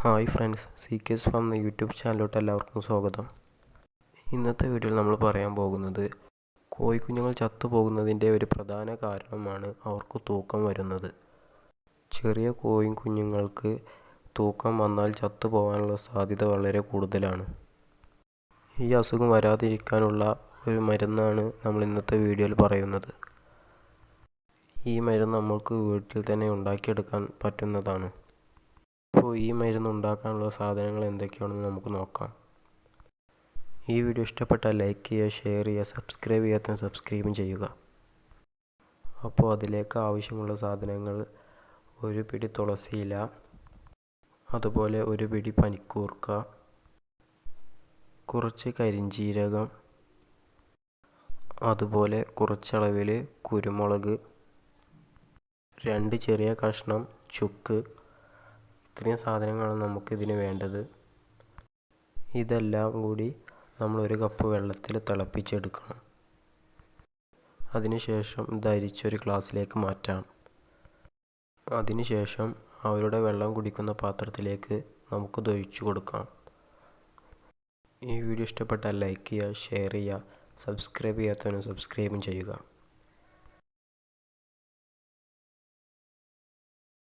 Hi friends, CK's farm എന്ന YouTube ചാനലിലോട്ട് എല്ലാവർക്കും സ്വാഗതം. ഇന്നത്തെ വീഡിയോയിൽ നമ്മൾ പറയാൻ പോകുന്നത് കോഴിക്കുഞ്ഞുങ്ങൾ ചത്തുപോകുന്നതിൻ്റെ ഒരു പ്രധാന കാരണമാണ് അവർക്ക് തൂക്കം വരുന്നത്. ചെറിയ കോഴിക്കുഞ്ഞുങ്ങൾക്ക് തൂക്കം വന്നാൽ ചത്തുപോകാനുള്ള സാധ്യത വളരെ കൂടുതലാണ്. ഈ അസുഖം വരാതിരിക്കാനുള്ള ഒരു മരുന്നാണ് നമ്മൾ ഇന്നത്തെ വീഡിയോയിൽ പറയുന്നത്. ഈ മരുന്ന് നമ്മൾക്ക് വീട്ടിൽ തന്നെ ഉണ്ടാക്കിയെടുക്കാൻ പറ്റുന്നതാണ്. അപ്പോൾ ഈ മരുന്ന് ഉണ്ടാക്കാനുള്ള സാധനങ്ങൾ എന്തൊക്കെയാണെന്ന് നമുക്ക് നോക്കാം. ഈ വീഡിയോ ഇഷ്ടപ്പെട്ടാൽ ലൈക്ക് ചെയ്യുക, ഷെയർ ചെയ്യുക, സബ്സ്ക്രൈബ് ചെയ്യാത്തവർ സബ്സ്ക്രൈബും ചെയ്യുക. അപ്പോൾ അതിലേക്ക് ആവശ്യമുള്ള സാധനങ്ങൾ: ഒരു പിടി തുളസിയില, അതുപോലെ ഒരു പിടി പനിക്കൂർക്ക, കുറച്ച് കരിഞ്ജീരകം, അതുപോലെ കുറച്ചളവിൽ കുരുമുളക്, 2 ചെറിയ കഷ്ണം ചുക്ക്. ഇത്രയും സാധനങ്ങളാണ് നമുക്കിതിന് വേണ്ടത്. ഇതെല്ലാം കൂടി നമ്മൾ 1 കപ്പ് വെള്ളത്തിൽ തിളപ്പിച്ചെടുക്കണം. അതിനുശേഷം ഇത് അരിച്ചൊരു ഗ്ലാസ്സിലേക്ക് മാറ്റാം. അതിനുശേഷം അവരുടെ വെള്ളം കുടിക്കുന്ന പാത്രത്തിലേക്ക് നമുക്കിത് ഒഴിച്ചു കൊടുക്കാം. ഈ വീഡിയോ ഇഷ്ടപ്പെട്ടാൽ ലൈക്ക് ചെയ്യുക, ഷെയർ ചെയ്യുക, സബ്സ്ക്രൈബ് ചെയ്യാത്തവരും സബ്സ്ക്രൈബും ചെയ്യുക.